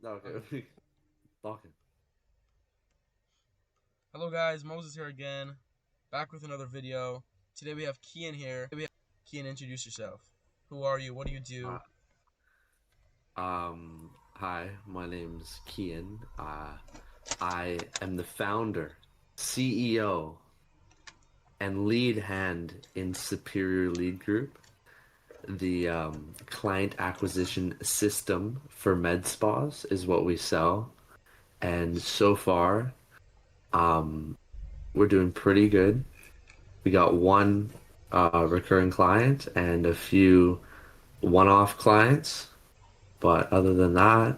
Okay. Talking. Hello guys, Moses here again, back with another video. Today we have Kian here. Kian, introduce yourself. Who are you? What do you Uh, do? Hi, my name's Kian. I am the founder, CEO, and lead hand in Superior Lead Group, the client acquisition system for med spas is what we sell. And so far, um, we're doing pretty good. We got one recurring client and a few one-off clients, but other than that,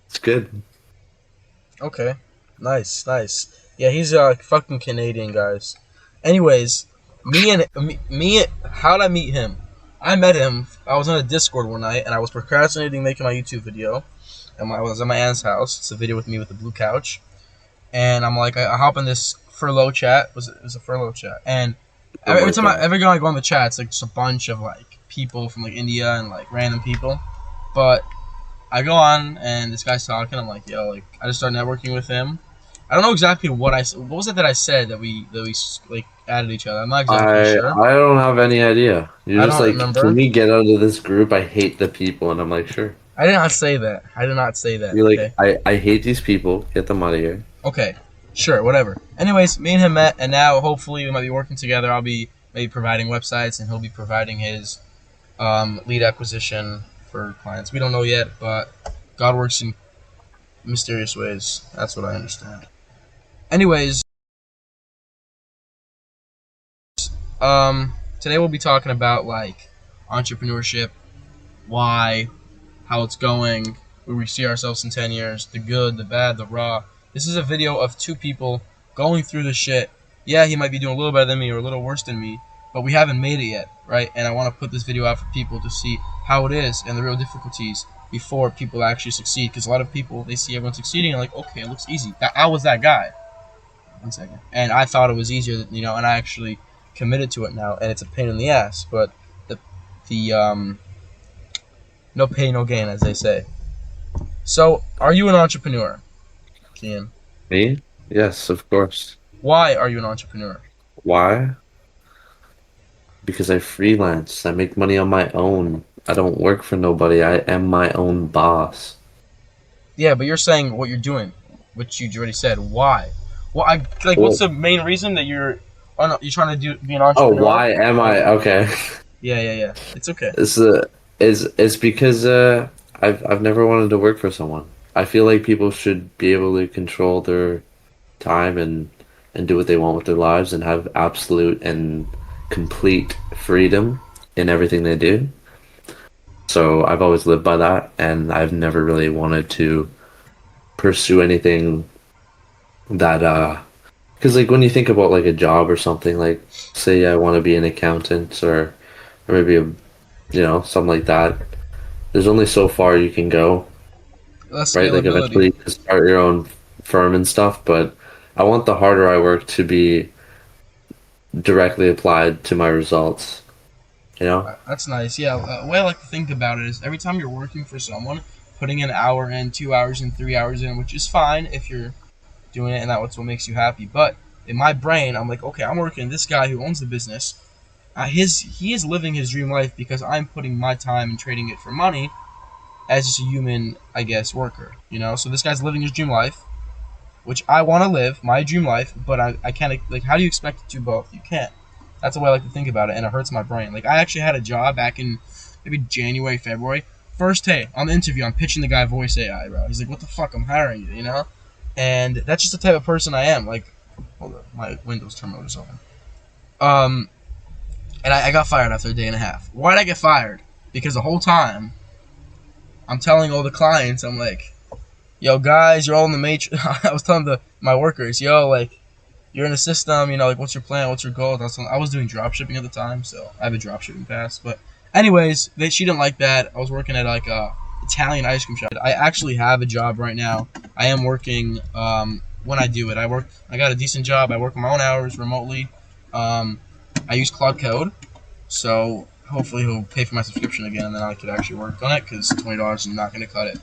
it's good. Okay, nice. Yeah, he's fucking Canadian, guys. Anyways, how'd I meet him? I met him. I was on a Discord one night and I was procrastinating making my YouTube video. And I was at my aunt's house. It's a video with me with the blue couch. And I'm like, I hop in this furlough chat. It was a furlough chat, and every Remote time I chat. ever go, I go on the chat, it's like just a bunch of like people from like India and like random people. But I go on and this guy's talking. I'm like, yo, like I just start networking with him. I don't know exactly what was it that I said that we like added each other. I'm not exactly sure. I don't have any idea. You're I just don't like, can remember. we get out of this group? I hate the people, and I'm like, sure. I did not say that. I did not say that. You're like, Okay. I hate these people. Get them out of here. Okay. Sure. Whatever. Anyways, me and him met, and now hopefully we might be working together. I'll be maybe providing websites, and he'll be providing his lead acquisition for clients. We don't know yet, but God works in mysterious ways. That's what I understand. Anyways, today we'll be talking about like entrepreneurship, why, how it's going, where we see ourselves in 10 years, the good, the bad, the raw. This is a video of two people going through the shit. Yeah, he might be doing a little better than me or a little worse than me, but we haven't made it yet, right? And I want to put this video out for people to see how it is and the real difficulties before people actually succeed. Because a lot of people, they see everyone succeeding and like, okay, it looks easy. I was that guy. 1 second. And I thought it was easier, and I actually committed to it now, and it's a pain in the ass. But the no pain, no gain, as they say. So, are you an entrepreneur, Kian? Me? Yes, of course. Why are you an entrepreneur? Why? Because I freelance. I make money on my own. I don't work for nobody. I am my own boss. Yeah, but you're saying what you're doing, which you already said. Why? Well, like, what's Well, the main reason that you're trying to be an oh, entrepreneur? why am Like, I? Okay. yeah. It's okay. It's it's because I've never wanted to work for someone. I feel like people should be able to control their time and do what they want with their lives and have absolute and complete freedom in everything they do. So I've always lived by that, and I've never really wanted to pursue anything that because like when you think about like a job or something, like say I want to be an accountant or maybe a something like that. There's only so far you can go, Less right? Like scalability. eventually you can start your own firm and stuff, but I want the harder I work to be directly applied to my results, you know? That's nice. Yeah, the way I like to think about it is every time you're working for someone, putting an hour in, 2 hours in, 3 hours in, which is fine if you're doing it and that's what makes you happy. But in my brain, I'm like, okay, I'm working this guy who owns the business. He is living his dream life because I'm putting my time and trading it for money as just a human, I guess, worker. So this guy's living his dream life, which I want to live, my dream life, but I can't, like, how do you expect to do both? You can't. That's the way I like to think about it, and it hurts my brain. Like, I actually had a job back in maybe January, February. First day, on the interview, I'm pitching the guy voice AI, bro. He's like, what the fuck, I'm hiring you? And that's just the type of person I am. Like, hold up, my Windows terminal is open. Um, and I got fired after a day and a half. Why did I get fired? Because the whole time, I'm telling all the clients, I'm like, yo, guys, you're all in the matrix. I was telling my workers, yo, like, you're in the system, like, what's your plan, what's your goal? I was doing drop shipping at the time, so I have a drop shipping pass. But anyways, she didn't like that. I was working at like a Italian ice cream shop. I actually have a job right now. I am working when I do it. I got a decent job. I work my own hours remotely. I use Cloud Code, so hopefully he'll pay for my subscription again, and then I could actually work on it because $20 is not going to cut it.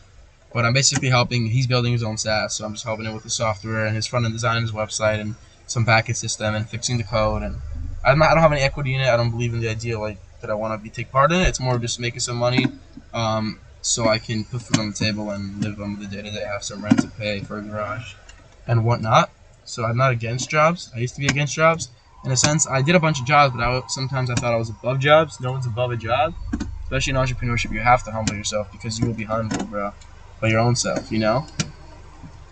But I'm basically helping. He's building his own SaaS, so I'm just helping him with the software and his front end design, his website, and some backend system and fixing the code. And I don't have any equity in it. I don't believe in the idea like that I want to be take part in it. It's more just making some money, so I can put food on the table and live on the day to day. Have some rent to pay for a garage and whatnot. So I'm not against jobs. I used to be against jobs. In a sense, I did a bunch of jobs, but sometimes I thought I was above jobs. No one's above a job. Especially in entrepreneurship, you have to humble yourself because you will be humbled, bro, by your own self, you know?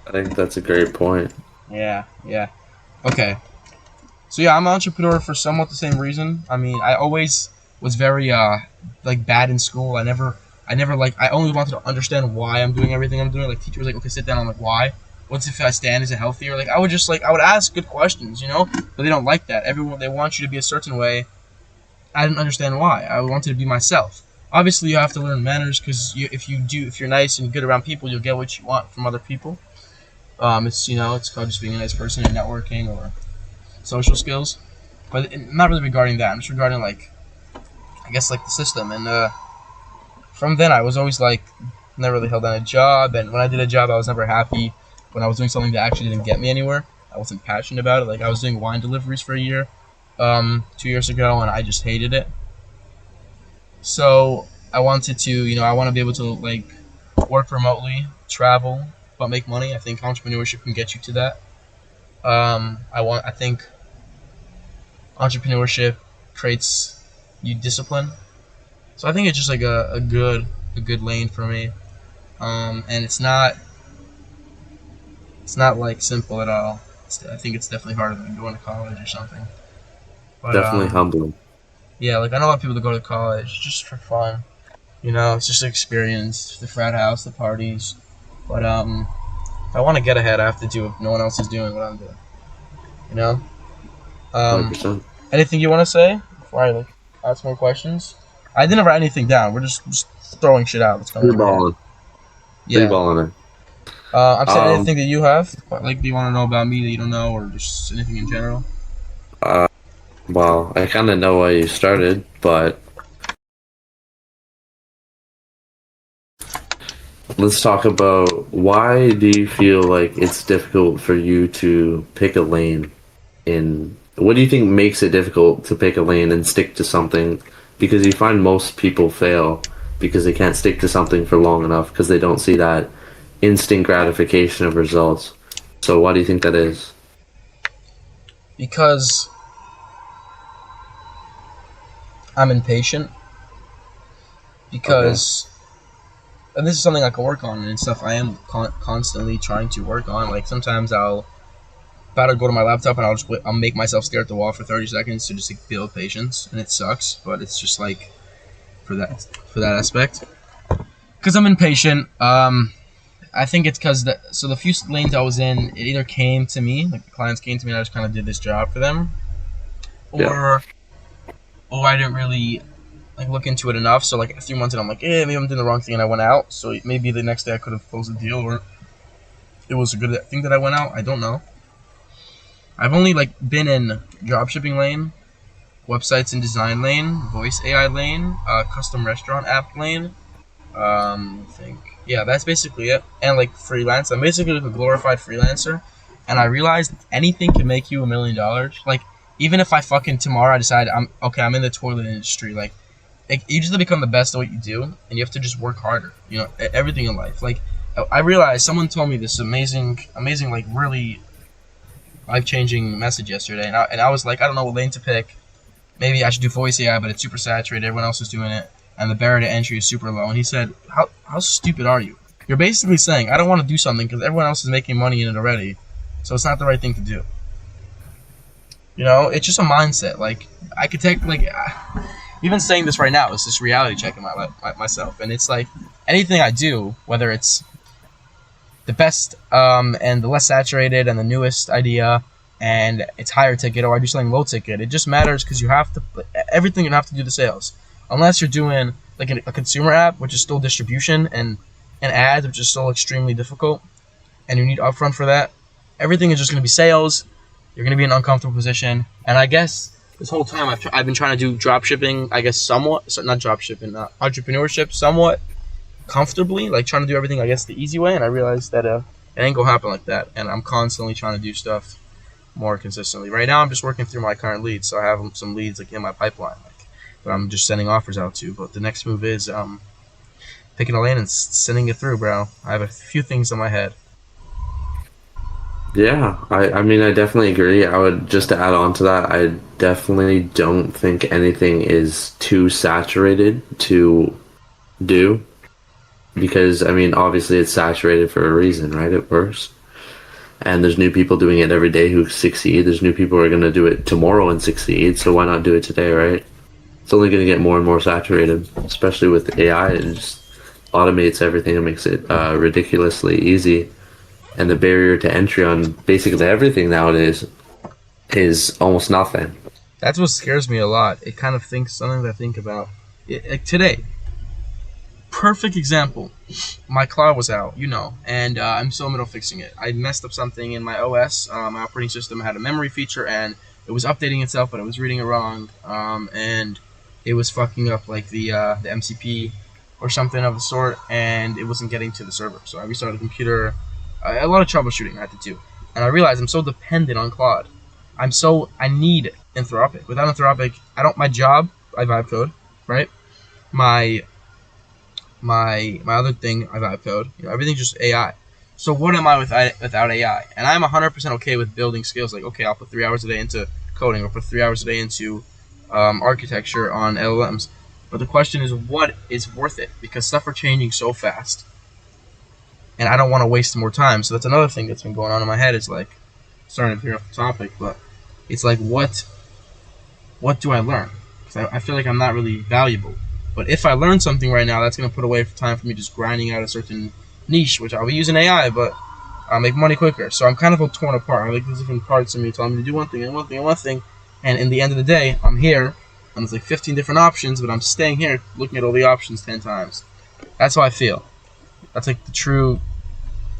I think that's a great point. Yeah, yeah. Okay. So yeah, I'm an entrepreneur for somewhat the same reason. I mean, I always was very like bad in school. I only wanted to understand why I'm doing everything I'm doing. Like teacher was like, okay, sit down. I'm like, why? What's if I stand? Is it healthier? Like I would ask good questions, you know? But they don't like that. Everyone they want you to be a certain way. I didn't understand why. I wanted to be myself. Obviously, you have to learn manners because if you're nice and good around people, you'll get what you want from other people. It's called just being a nice person and networking or social skills. But not really regarding that. I'm just regarding like, I guess like the system. And from then, I was always like never really held down a job. And when I did a job, I was never happy. When I was doing something that actually didn't get me anywhere, I wasn't passionate about it. Like I was doing wine deliveries for a year, 2 years ago, and I just hated it. So I wanted to, I want to be able to like work remotely, travel, but make money. I think entrepreneurship can get you to that. I think entrepreneurship creates you discipline. So I think it's just like a good lane for me. And it's not like simple at all. I think it's definitely harder than going to college or something. But Definitely humbling. yeah, like I know a lot of people that go to college just for fun. It's just an experience, the frat house, the parties. But if I want to get ahead, I have to do what no one else is doing what I'm doing. You know. 100%. Anything you want to say before I like ask more questions? I didn't write anything down. We're just throwing shit out. It's coming. Freeballing. Yeah. Freeballing it. I'm saying anything that you have, like, do you want to know about me that you don't know, or just anything in general? Well, I kind of know why you started, but let's talk about why do you feel like it's difficult for you to pick a lane in what do you think makes it difficult to pick a lane and stick to something? Because you find most people fail because they can't stick to something for long enough because they don't see that instant gratification of results. So why do you think that is? Because I'm impatient. Because, and this is something I can work on and stuff I am constantly trying to work on. Like sometimes I'll about to go to my laptop and I'll make myself stare at the wall for 30 seconds to just like, build patience, and it sucks, but it's just like for that aspect. Because I'm impatient. I think it's because the few lanes I was in, it either came to me, like the clients came to me, and I just kind of did this job for them, or I didn't really like look into it enough. So like 3 months in, I'm like, maybe I'm doing the wrong thing, and I went out. So maybe the next day I could have closed the deal, or it was a good thing that I went out. I don't know. I've only like been in dropshipping lane, websites and design lane, voice AI lane, custom restaurant app lane. I think that's basically it. And like freelance, I'm basically like a glorified freelancer, and I realized anything can make you $1 million. Like even if I fucking tomorrow I decide I'm in the toilet industry, like you just have to become the best at what you do, and you have to just work harder. Everything in life. Like I realized someone told me this amazing, like really life-changing message yesterday, and I was like, I don't know what lane to pick. Maybe I should do voice AI, but it's super saturated. Everyone else is doing it, and the barrier to entry is super low. And he said, how stupid are you? You're basically saying, I don't want to do something because everyone else is making money in it already, so it's not the right thing to do. It's just a mindset. Like, I could take, like, even saying this right now is just reality checking myself. And it's like, anything I do, whether it's the best and the less saturated and the newest idea, and it's higher ticket, or I do something low ticket, it just matters because you have to do the sales. Unless you're doing like a consumer app, which is still distribution, and ads, which is still extremely difficult, and you need upfront for that. Everything is just going to be sales. You're going to be in an uncomfortable position. And I guess this whole time I've been trying to do drop shipping, I guess somewhat, so not drop shipping, entrepreneurship somewhat. comfortably, like trying to do everything, I guess, the easy way. And I realized that it ain't gonna happen like that. And I'm constantly trying to do stuff more consistently. Right now, I'm just working through my current leads, so I have some leads like in my pipeline, like that I'm just sending offers out to. But the next move is picking a lane and sending it through, bro. I have a few things in my head. Yeah, I mean, I definitely agree. I would just to add on to that, I definitely don't think anything is too saturated to do because, I mean, obviously it's saturated for a reason, right? It works. And there's new people doing it every day who succeed. There's new people who are going to do it tomorrow and succeed. So why not do it today, right? It's only going to get more and more saturated, especially with AI. It just automates everything and makes it ridiculously easy. And the barrier to entry on basically everything nowadays is almost nothing. That's what scares me a lot. It kind of thinks something that I think about. Like today, perfect example. My cloud was out, and I'm still in the middle of fixing it. I messed up something in my OS, my operating system had a memory feature, and it was updating itself, but it was reading it wrong, and it was fucking up like the MCP or something of the sort, and it wasn't getting to the server. So I restarted the computer. A lot of troubleshooting I had to do, and I realized I'm so dependent on Claude. I need Anthropic. Without Anthropic, I don't. My job, I vibe code, right? My my other thing, I vibe code. Everything's just AI. So what am I without AI? And I'm 100% okay with building skills. Like, okay, I'll put 3 hours a day into coding, or put 3 hours a day into architecture on LLMs. But the question is, what is worth it? Because stuff are changing so fast, and I don't want to waste more time. So that's another thing that's been going on in my head. Is like starting to figure out the topic, but it's like, what do I learn? Because I feel like I'm not really valuable. But if I learn something right now, that's going to put away time for me just grinding out a certain niche, which I'll be using AI, but I'll make money quicker. So I'm kind of all torn apart. I like these different parts of me telling me to do one thing and one thing and one thing. And in the end of the day, I'm here, and there's like 15 different options, but I'm staying here looking at all the options 10 times. That's how I feel. That's like the true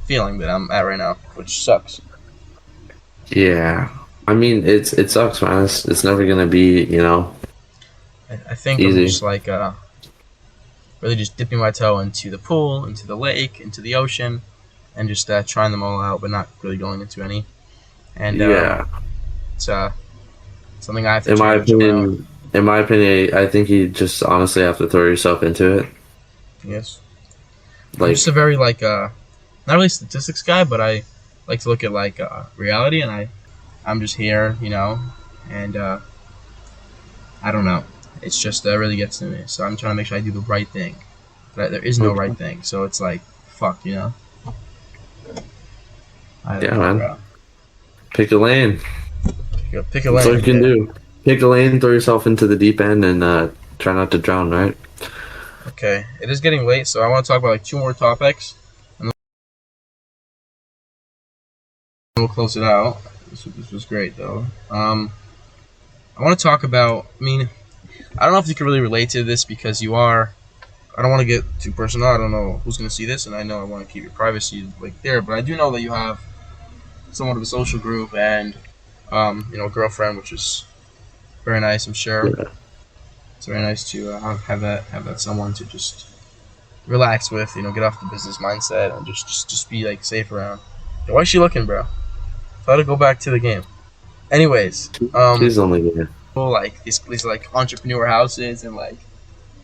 feeling that I'm at right now, which sucks. Yeah. I mean, it sucks, man. It's never going to be, I think I'm easy. just like really just dipping my toe into the pool, into the lake, into the ocean, and just trying them all out, but not really going into any. And Yeah. it's something I have to In my change on my own. opinion, I think you just honestly have to throw yourself into it. Yes, I'm just a Like, very like not really statistics guy, but I like to look at like reality, and I'm just here, and I don't know. It's just really gets to me. So I'm trying to make sure I do the right thing. But there is no right okay. thing. So it's like fuck. I don't Yeah, know, man. bro. Pick a lane. Pick a That's all you lane. can Yeah. do. Pick a lane, throw yourself into the deep end, and try not to drown, right? Okay. It is getting late, so I want to talk about like two more topics, and then we'll close it out. This was great though. I want to talk about. I mean, I don't know if you can really relate to this because you are. I don't want to get too personal. I don't know who's going to see this, and I know I want to keep your privacy like there, but I do know that you have somewhat of a social group and a girlfriend, which is very nice. I'm sure Yeah. it's very nice to have that someone to just relax with. Get off the business mindset and just be like safe around. Yeah, why is she looking, bro? Try to go back to the game. Anyways, She's only yeah. like these like entrepreneur houses and like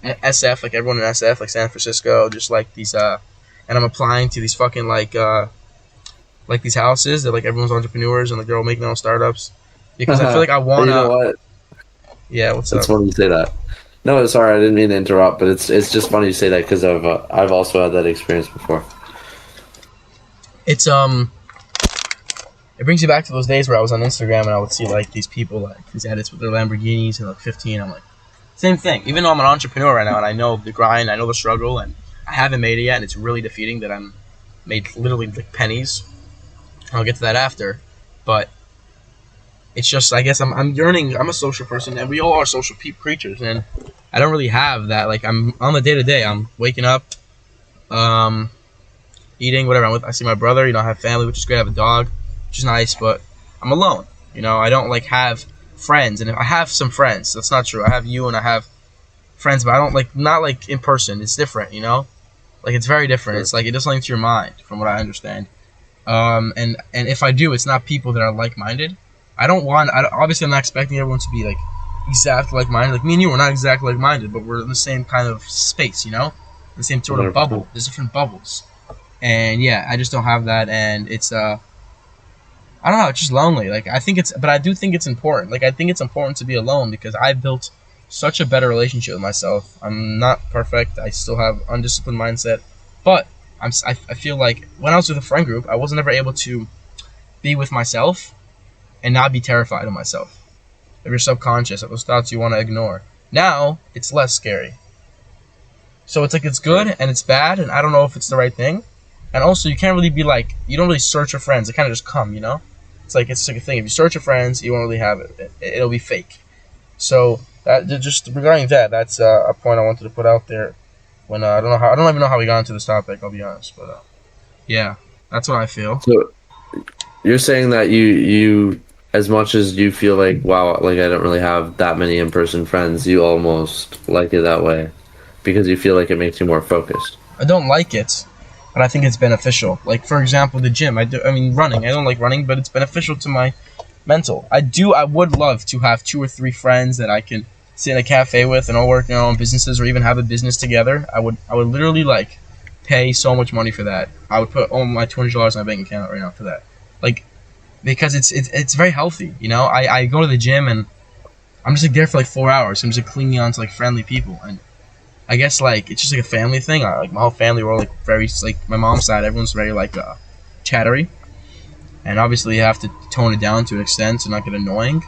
SF, like everyone in SF, like San Francisco, just like these and I'm applying to these fucking like these houses that like everyone's entrepreneurs and like they're all making their own startups because I feel like I You know wanna. what? Yeah, what's It's up? funny you say that. No, sorry, I didn't mean to interrupt, but it's just funny you say that because I've also had that experience before. It's it brings you back to those days where I was on Instagram and I would see like these people like these edits with their Lamborghinis and like 15. I'm like, same thing. Even though I'm an entrepreneur right now and I know the grind, I know the struggle, and I haven't made it yet, and it's really defeating that I'm made literally like pennies. I'll get to that after, but it's just I guess I'm yearning. I'm a social person, and we all are social creatures, and I don't really have that. Like I'm on the day to day. I'm waking up, um, eating, whatever. I see my brother. I have family, which is great. I have a dog, which is nice, but I'm alone. I don't like have friends, and if I have some friends, that's not true. I have you, and I have friends, but I don't like not like in person. It's different. Like it's very different. Sure. It's like it does something to your mind, from what I understand. And if I do, it's not people that are like minded. I don't want. Obviously, I'm not expecting everyone to be like exactly like minded. Like me and you are not exactly like minded, but we're in the same kind of space, you know, the same sort of 100%. bubble. There's different bubbles, and yeah, I just don't have that, and it's I don't know, it's just lonely. Like I think it's, but I do think it's important. Like I think it's important to be alone because I built such a better relationship with myself. I'm not perfect. I still have undisciplined mindset, but I feel like when I was with a friend group, I wasn't ever able to be with myself and not be terrified of myself, of your subconscious, of those thoughts you want to ignore. Now it's less scary. So it's like it's Right. good and it's bad, and I don't know if it's the right thing. And also, you can't really be like, you don't really search for friends. They kind of just come, you know. It's like a thing. If you search for friends, you won't really have it. It'll be fake. So that just regarding that, that's a point I wanted to put out there. When I don't even know how we got into this topic. I'll be honest, but yeah, that's what I feel. So you're saying that you as much as you feel like wow, like I don't really have that many in-person friends, you almost like it that way because you feel like it makes you more focused. I don't like it, but I think it's beneficial. Like for example, the gym. I mean, running. I don't like running, but it's beneficial to my mental. I would love to have 2 or 3 friends that I can sit in a cafe with and all work in our own businesses or even have a business together. I would literally like pay so much money for that. I would put all my $200 in my bank account right now for that. Like because it's very healthy. You know, I go to the gym and I'm just like there for like 4 hours. I'm just like clinging on to like friendly people, and I guess like it's just like a family thing. Like my whole family, we're all like very like my mom's side, everyone's very like chattery, and obviously you have to tone it down to an extent to not get annoying.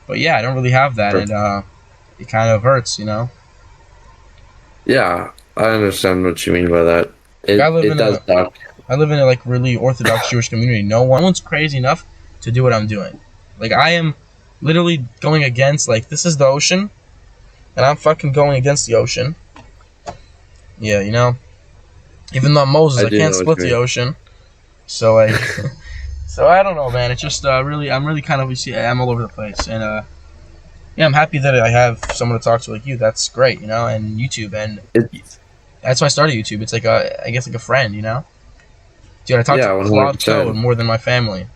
But yeah, I don't really have that, Sure. and it kind of hurts, you know. Yeah, I understand what you mean by that. Like It does suck. I live in a like really Orthodox Jewish community. No one's crazy enough to do what I'm doing. Like I am literally going against like this is the ocean, and I'm fucking going against the ocean. Yeah, you know. Even though I'm Moses, I I do can't know what split you the mean. ocean. So like, so I don't know, man. It's just really, I'm really kind of, you see, I'm all over the place, and yeah, I'm happy that I have someone to talk to like you. That's great, you know, and YouTube, and It's that's why I started YouTube. It's like I guess like a friend, you know. Dude, I talk to yeah, Claude Code 100%. more than my family.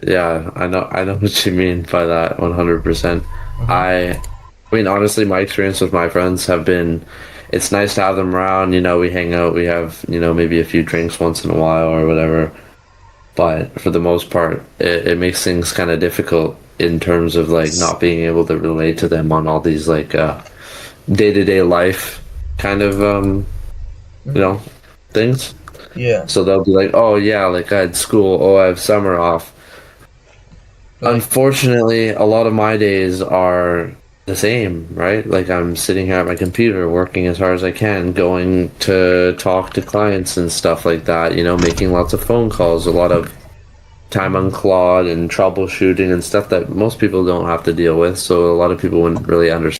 Yeah, I know what you mean by that 100%. Hmm. I mean, honestly, my experience with my friends have been, it's nice to have them around, we hang out, we have, maybe a few drinks once in a while or whatever. But for the most part, it makes things kind of difficult in terms of like not being able to relate to them on all these like day-to-day life kind of you Hmm. know things. Yeah, So they'll be like, "Oh yeah, like I had school. Oh, I have summer off." but like, Unfortunately, a lot of my days are the same, right? Like I'm sitting here at my computer working as hard as I can, going to talk to clients and stuff like that, making lots of phone calls, a lot of time on mhm. Claude and troubleshooting and stuff that most people don't have to deal with, so a lot of people wouldn't really understand.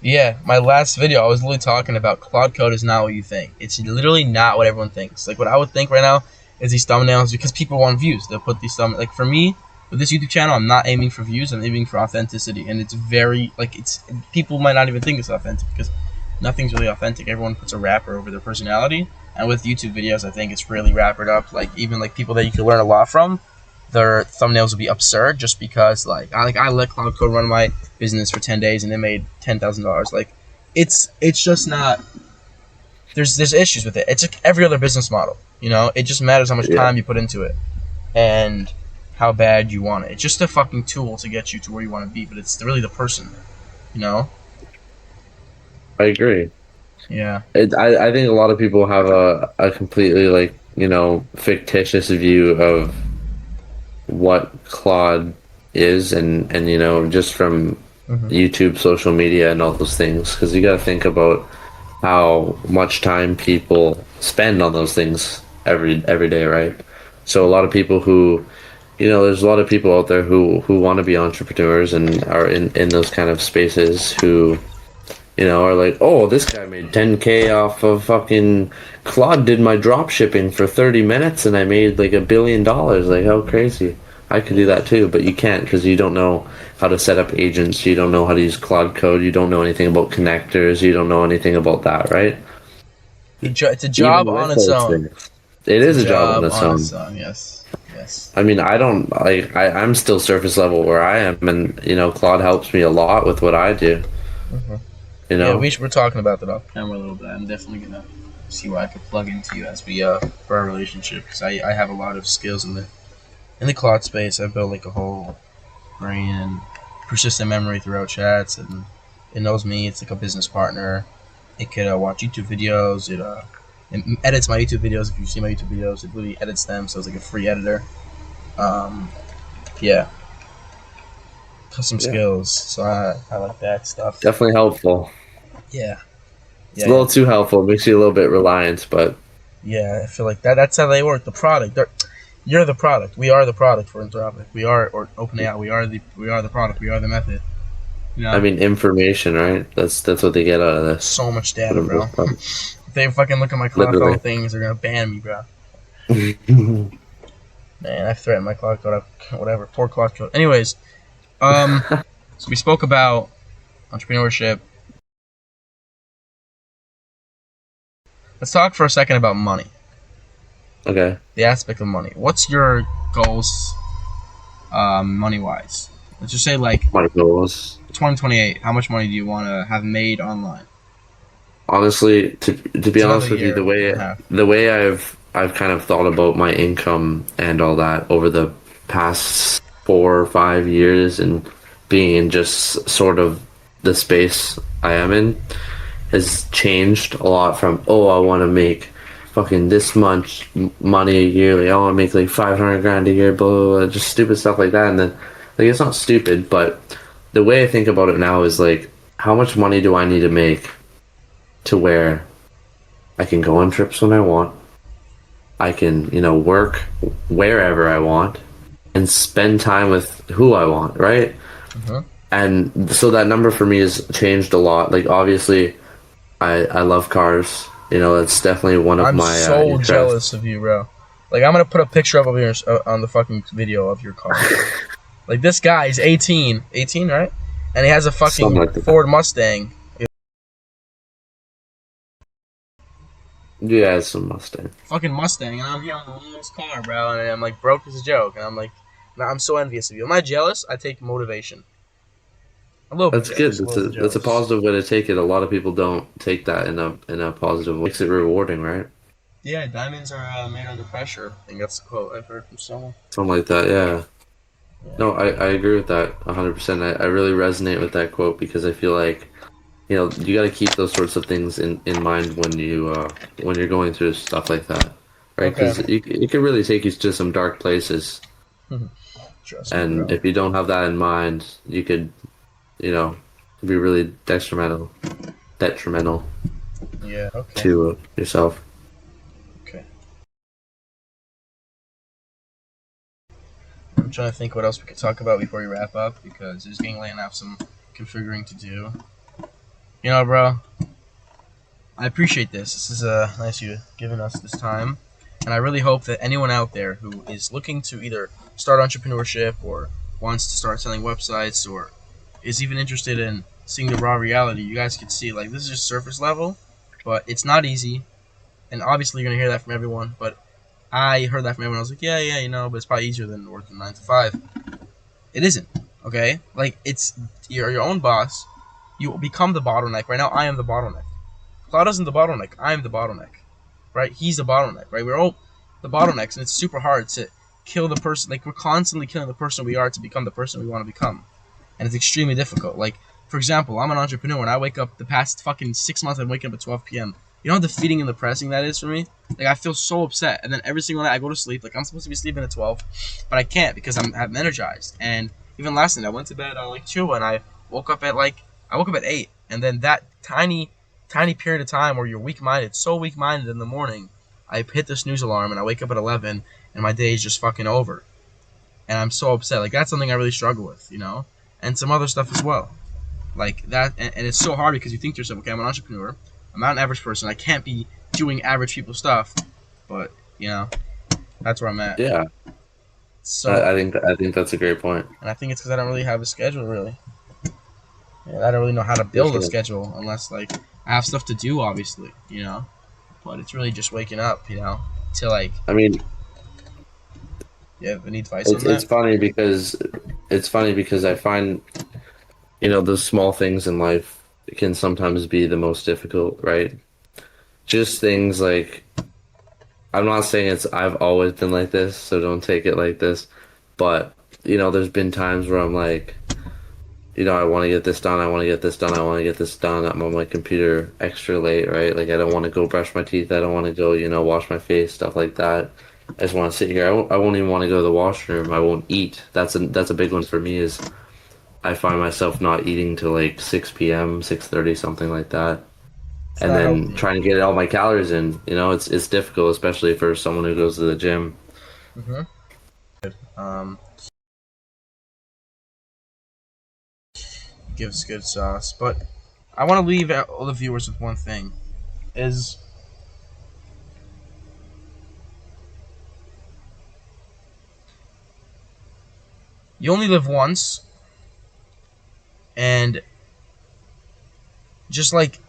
Yeah, my last video, I was literally talking about Claude Code is not what you think. It's literally not what everyone thinks. Like what I would think right now is these thumbnails because people want views. They'll put these thumb like for me with this YouTube channel, I'm not aiming for views. I'm aiming for authenticity, and it's very like it's people might not even think it's authentic because nothing's really authentic. Everyone puts a wrapper over their personality, and with YouTube videos, I think it's really wrappered up. Like even like people that you can learn a lot from, their thumbnails will be absurd just because I let Cloud Code run my business for 10 days and it made $10,000. Like it's just not there's issues with it. It's like every other business model. You know, it just matters how much Yeah, time you put into it and how bad you want it. It's just a fucking tool to get you to where you want to be, but it's really the person. You know? I agree. Yeah. I think a lot of people have a completely like, fictitious view of what Claude is and just from Hmm. YouTube, social media, and all those things because you got to think about how much time people spend on those things every day, right? So a lot of people who, there's a lot of people out there who want to be entrepreneurs and are in those kind of spaces who, are like, oh, this guy made 10K off of fucking Claude did my drop shipping for 30 minutes and I made like $1 billion. Like, how crazy. I could do that too, but you can't because you don't know how to set up agents. You don't know how to use Claude Code. You don't know anything about connectors. You don't know anything about that, right? It's a Even job on with its those own. things, it It's a is a job on job its on its own. own. Yes. Yes. I mean, I don't like I'm still surface level where I am, and Claude helps me a lot with what I do. Hmm. You Yeah, know, we're talking about that off camera a little bit. I'm definitely gonna see where I could plug into you as we for our relationship because I have a lot of skills in the cloud space. I built like a whole brain and persistent memory throughout chats, and it knows me. It's like a business partner. It could watch YouTube videos. It edits my YouTube videos. If you see my YouTube videos, it really edits them. So it's like a free editor. Um, yeah, custom yeah, skills. So I like that stuff. definitely helpful. Yeah, It's yeah, a yeah. little too helpful. It makes you a little bit reliant, but Yeah, I feel like that's how they work. The product. You're the product. We are the product for Anthropic. We are or OpenAI. We are the product. We are the method. You I know, mean, information, right? That's what they get out of this so much for data, the bro. most part. If they fucking look at my cloud Literally. code things, they're gonna ban me, bro. Man, I've threatened my cloud code. Whatever. Poor cloud code. Anyways, um, so we spoke about entrepreneurship. Let's talk for a second about money. Okay. The aspect of money. What's your goals, money wise? Let's just say like My goals. 2028. How much money do you want to have made online? Honestly, to be It's another honest with you, year and a half. the way I've kind of thought about my income and all that over the past 4 or 5 years and being in just sort of the space I am in has changed a lot from, oh, I want to make fucking this much money yearly. I want to make like 500 grand a year, blah, blah, blah, just stupid stuff like that. And then like it's not stupid, but the way I think about it now is like, how much money do I need to make to where I can go on trips when I want. I can, work wherever I want and spend time with who I want, right? Mm-hmm. And so that number for me has changed a lot. Like obviously, I love cars. That's definitely one of I'm my so interests. jealous of you, bro. Like I'm gonna put a picture up of yours on the fucking video of your car, bro. Like this guy is 18, 18, right? And he has a Something fucking like that. Ford Mustang. Yeah, it's a Mustang. Fucking Mustang, and I'm here on the lowest car, bro. And I'm like broke as a joke, and I'm like, nah, I'm so envious of you. Am I jealous? I take motivation. A little bit That's good. jealous, a That's little a bit that's a jealous. positive way to take it. A lot of people don't take that in a positive way. Makes it rewarding, right? Yeah, diamonds are made under pressure. I think that's the quote I've heard from someone. Something like that. Yeah. Yeah. No, I agree with that 100%. I really resonate with that quote because I feel like, you got to keep those sorts of things in mind when you're going through stuff like that, right? Okay. Because it can really take you to some dark places, Trust me, and bro. if you don't have that in mind, you could, you know, be really detrimental Yeah. Okay. to yourself. Okay. I'm trying to think what else we could talk about before we wrap up because it's getting late and I have some configuring to do. Bro, I appreciate this. This is nice you giving us this time. And I really hope that anyone out there who is looking to either start entrepreneurship or wants to start selling websites or is even interested in seeing the raw reality, you guys could see like this is just surface level, but it's not easy. And obviously you're gonna hear that from everyone, but I heard that from everyone. I was like, yeah, yeah, but it's probably easier than working 9 to 5. It isn't. Okay, like it's you're your own boss. You become the bottleneck. Right now, I am the bottleneck. Cloud isn't the bottleneck. I am the bottleneck. Right? He's the bottleneck. Right? We're all the bottlenecks, and it's super hard to kill the person. Like we're constantly killing the person we are to become the person we want to become, and it's extremely difficult. Like for example, I'm an entrepreneur, and I wake up the past fucking 6 months. I'm waking up at 12 p.m. You know how defeating and depressing that is for me? Like I feel so upset, and then every single night I go to sleep. Like I'm supposed to be sleeping at 12, but I can't because I'm energized. And even last night I went to bed at like 2, and I woke up at 8, and then that tiny period of time where you're weak minded, so weak minded in the morning, I hit the snooze alarm and I wake up at 11, and my day is just fucking over, and I'm so upset. Like that's something I really struggle with, and some other stuff as well. Like that, and it's so hard because you think to yourself, okay, I'm an entrepreneur, I'm not an average person, I can't be doing average people stuff, but that's where I'm at. Yeah, So, I think that's a great point. and I think it's because I don't really have a schedule really. And I don't really know how to For build a sure. schedule unless like I have stuff to do, obviously, you know. But it's really just waking up, you know, to like. I mean, You have any advice on it's that? funny because I find, you know, those small things in life can sometimes be the most difficult, right? Just things like, I'm not saying I've always been like this, so don't take it like this, but you know, there's been times where I'm like, you know, I want to get this done, I want to get this done, I want to get this done. I'm on my computer extra late, right? Like I don't want to go brush my teeth, I don't want to go, you know, wash my face, stuff like that. I just want to sit here. I won't even want to go to the washroom. I won't eat. That's a big one for me is I find myself not eating till like 6 p.m., 6:30, something like that. It's And not then healthy. trying to get all my calories in, you know, it's difficult, especially for someone who goes to the gym. Mm-hmm. Um, gives good sauce, but I want to leave all the viewers with one thing: is you only live once, and just like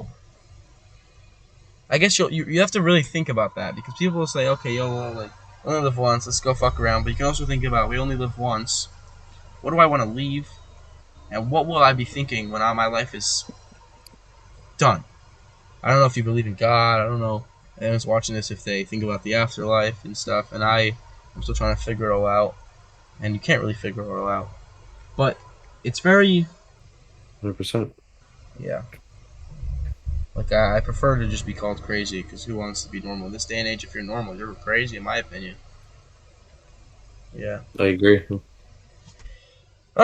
I guess you have to really think about that because people will say, okay, yo, well, like we only live once, let's go fuck around. But you can also think about we only live once. What do I want to leave, and what will I be thinking when my life is done? I don't know if you believe in God. I don't know anyone's watching this if they think about the afterlife and stuff. And I'm still trying to figure it all out. And you can't really figure it all out. But it's very, 100%. yeah. Like I prefer to just be called crazy because who wants to be normal in this day and age? If you're normal, you're crazy, in my opinion. Yeah. I agree. All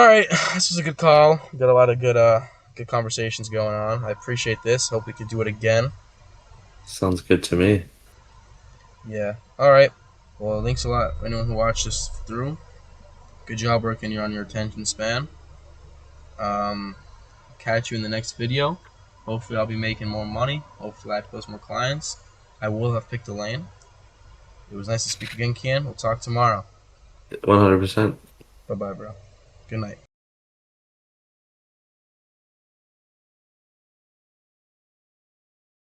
right, this was a good call. We got a lot of good conversations going on. I appreciate this. Hope we could do it again. Sounds good to me. Yeah. All right. Well, thanks a lot, anyone who watched this through. Good job working on your attention span. Um, catch you in the next video. Hopefully, I'll be making more money. Hopefully, I post more clients. I will have picked a lane. It was nice to speak again, Kian. We'll talk tomorrow. 100%. Bye bye, bro. Good night.